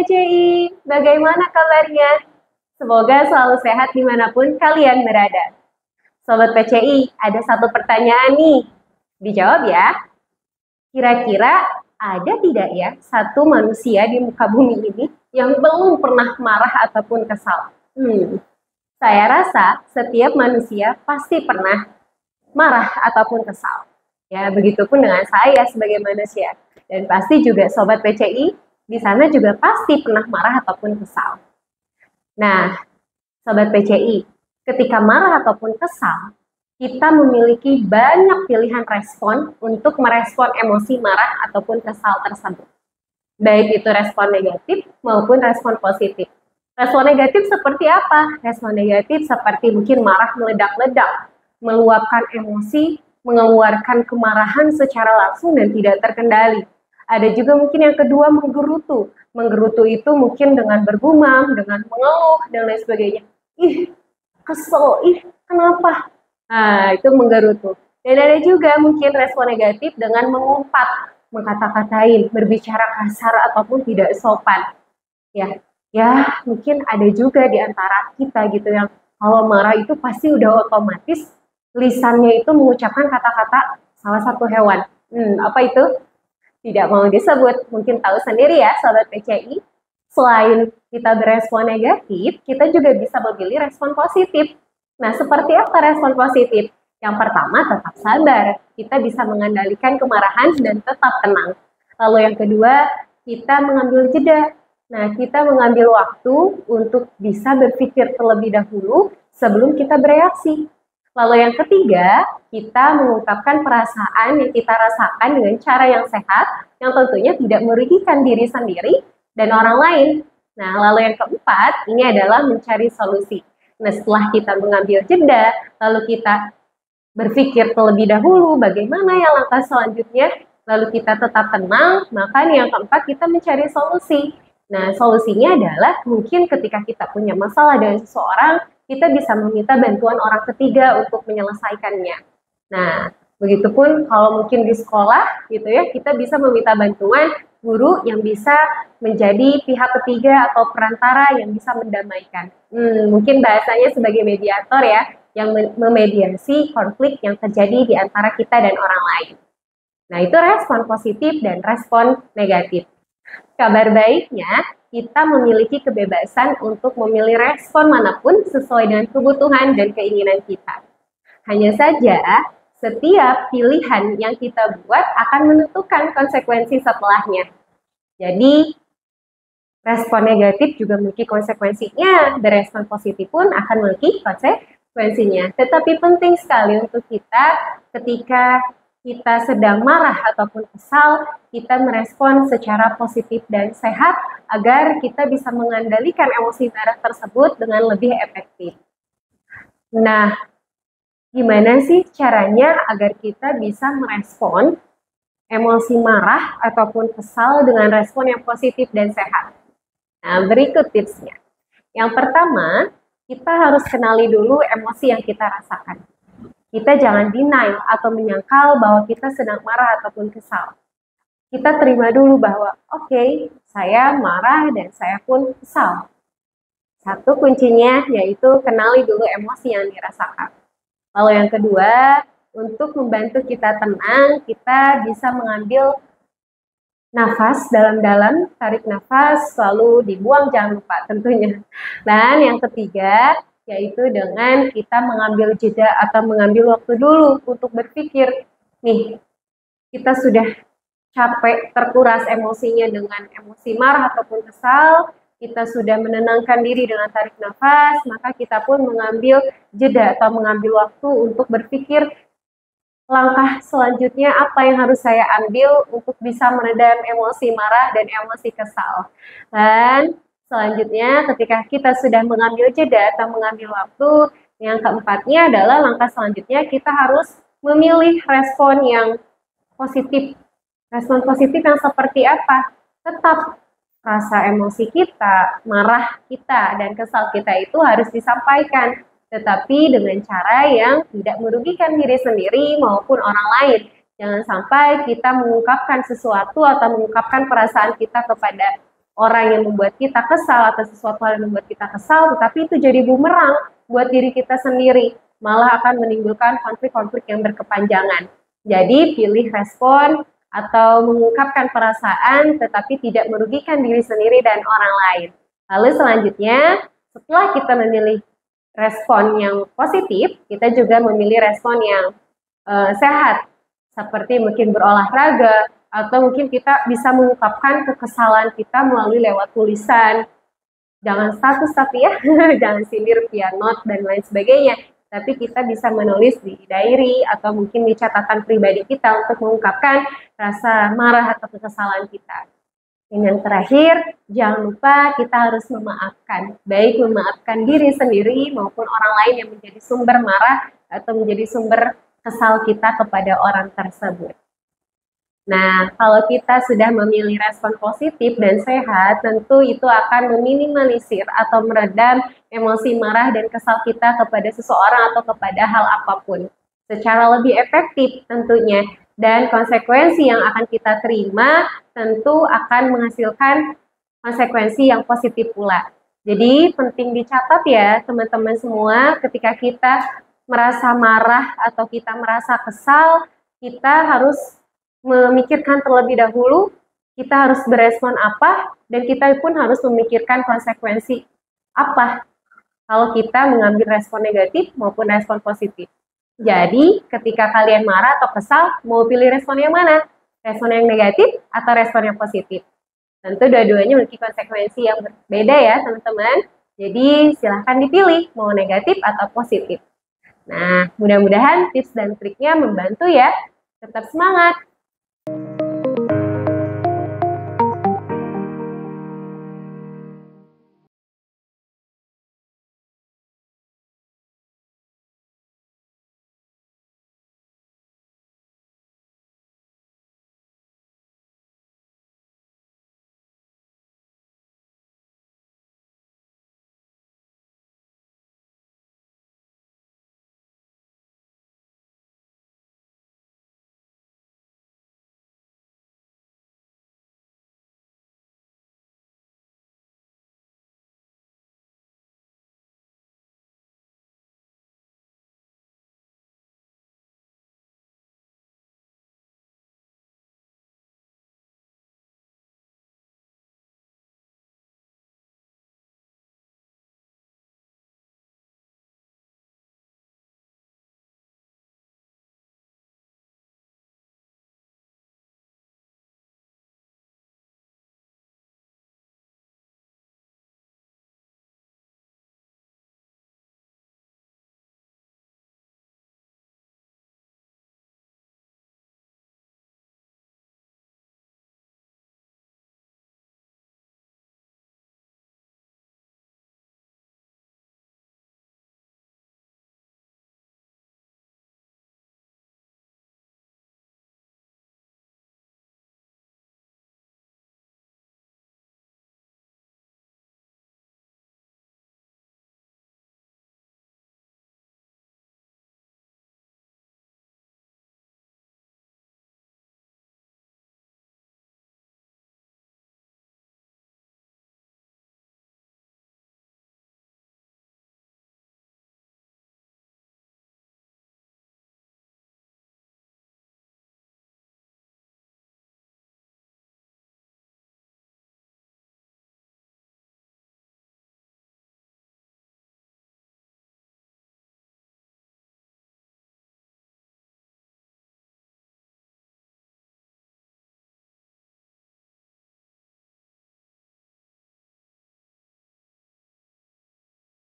PCI, bagaimana kabarnya? Semoga selalu sehat dimanapun kalian berada. Sobat PCI, ada satu pertanyaan nih. Dijawab ya. Kira-kira ada tidak ya satu manusia di muka bumi ini yang belum pernah marah ataupun kesal? Saya rasa setiap manusia pasti pernah marah ataupun kesal. Ya, begitupun dengan saya sebagai manusia. Dan pasti juga Sobat PCI di sana juga pasti pernah marah ataupun kesal. Nah, Sobat PCI, ketika marah ataupun kesal, kita memiliki banyak pilihan respon untuk merespon emosi marah ataupun kesal tersebut. Baik itu respon negatif maupun respon positif. Respon negatif seperti apa? Respon negatif seperti mungkin marah meledak-ledak, meluapkan emosi, mengeluarkan kemarahan secara langsung dan tidak terkendali. Ada juga mungkin yang kedua menggerutu. Menggerutu itu mungkin dengan bergumam, dengan mengeluh, dan lain sebagainya. Ih, kesel, kenapa? Nah, itu menggerutu. Dan ada juga mungkin respon negatif dengan mengumpat, mengkata-katain, berbicara kasar ataupun tidak sopan. Ya, mungkin ada juga di antara kita gitu yang kalau marah itu pasti udah otomatis lisannya itu mengucapkan kata-kata salah satu hewan. Apa itu? Tidak mau disebut, mungkin tahu sendiri ya Sobat PCI. Selain kita berespon negatif, kita juga bisa memilih respon positif. Nah, seperti apa respon positif? Yang pertama, tetap sabar. Kita bisa mengendalikan kemarahan dan tetap tenang. Lalu yang kedua, kita mengambil jeda. Nah, kita mengambil waktu untuk bisa berpikir terlebih dahulu sebelum kita bereaksi. Lalu yang ketiga, kita mengungkapkan perasaan yang kita rasakan dengan cara yang sehat, yang tentunya tidak merugikan diri sendiri dan orang lain. Nah, lalu yang keempat, ini adalah mencari solusi. Nah, setelah kita mengambil jeda, lalu kita berpikir terlebih dahulu bagaimana yang langkah selanjutnya, lalu kita tetap tenang, maka yang keempat kita mencari solusi. Nah, solusinya adalah mungkin ketika kita punya masalah dengan seseorang, kita bisa meminta bantuan orang ketiga untuk menyelesaikannya. Nah, begitupun kalau mungkin di sekolah gitu ya, kita bisa meminta bantuan guru yang bisa menjadi pihak ketiga atau perantara yang bisa mendamaikan. Mungkin bahasanya sebagai mediator ya, yang memediasi konflik yang terjadi di antara kita dan orang lain. Nah, itu respon positif dan respon negatif. Kabar baiknya, kita memiliki kebebasan untuk memilih respon manapun sesuai dengan kebutuhan dan keinginan kita. Hanya saja, setiap pilihan yang kita buat akan menentukan konsekuensi setelahnya. Jadi, respon negatif juga memiliki konsekuensinya, dan respon positif pun akan memiliki konsekuensinya. Tetapi penting sekali untuk kita ketika kita sedang marah ataupun kesal, kita merespon secara positif dan sehat agar kita bisa mengendalikan emosi marah tersebut dengan lebih efektif. Nah, gimana sih caranya agar kita bisa merespon emosi marah ataupun kesal dengan respon yang positif dan sehat? Nah, berikut tipsnya. Yang pertama, kita harus kenali dulu emosi yang kita rasakan. Kita jangan denial atau menyangkal bahwa kita sedang marah ataupun kesal. Kita terima dulu bahwa, oke, saya marah dan saya pun kesal. Satu kuncinya yaitu kenali dulu emosi yang dirasakan. Lalu yang kedua, untuk membantu kita tenang, kita bisa mengambil nafas dalam-dalam, tarik nafas, lalu dibuang, jangan lupa tentunya. Dan yang ketiga, yaitu dengan kita mengambil jeda atau mengambil waktu dulu untuk berpikir, nih, kita sudah capek, terkuras emosinya dengan emosi marah ataupun kesal, kita sudah menenangkan diri dengan tarik nafas, maka kita pun mengambil jeda atau mengambil waktu untuk berpikir, langkah selanjutnya apa yang harus saya ambil untuk bisa meredam emosi marah dan emosi kesal. Dan selanjutnya, ketika kita sudah mengambil jeda atau mengambil waktu, yang keempatnya adalah langkah selanjutnya kita harus memilih respon yang positif. Respon positif yang seperti apa? Tetap rasa emosi kita, marah kita, dan kesal kita itu harus disampaikan, tetapi dengan cara yang tidak merugikan diri sendiri maupun orang lain. Jangan sampai kita mengungkapkan sesuatu atau mengungkapkan perasaan kita kepada orang yang membuat kita kesal atau sesuatu hal yang membuat kita kesal, tetapi itu jadi bumerang buat diri kita sendiri, malah akan menimbulkan konflik-konflik yang berkepanjangan. Jadi pilih respon atau mengungkapkan perasaan tetapi tidak merugikan diri sendiri dan orang lain. Lalu selanjutnya, setelah kita memilih respon yang positif, kita juga memilih respon yang sehat, seperti mungkin berolahraga, atau mungkin kita bisa mengungkapkan kekesalan kita melalui lewat tulisan. Jangan status tapi ya, jangan sindir via note dan lain sebagainya. Tapi kita bisa menulis di diary atau mungkin di catatan pribadi kita untuk mengungkapkan rasa marah atau kekesalan kita. Dan yang terakhir, jangan lupa kita harus memaafkan. Baik memaafkan diri sendiri maupun orang lain yang menjadi sumber marah atau menjadi sumber kesal kita kepada orang tersebut. Nah, kalau kita sudah memilih respon positif dan sehat, tentu itu akan meminimalisir atau meredam emosi marah dan kesal kita kepada seseorang atau kepada hal apapun. Secara lebih efektif tentunya, dan konsekuensi yang akan kita terima tentu akan menghasilkan konsekuensi yang positif pula. Jadi penting dicatat ya teman-teman semua, ketika kita merasa marah atau kita merasa kesal, kita harus memikirkan terlebih dahulu kita harus berespon apa, dan kita pun harus memikirkan konsekuensi apa kalau kita mengambil respon negatif maupun respon positif. Jadi, ketika kalian marah atau kesal, mau pilih respon yang mana? Respon yang negatif atau respon yang positif? Tentu dua-duanya memiliki konsekuensi yang berbeda ya, teman-teman. Jadi, silahkan dipilih mau negatif atau positif. Nah, mudah-mudahan tips dan triknya membantu ya. Tetap semangat!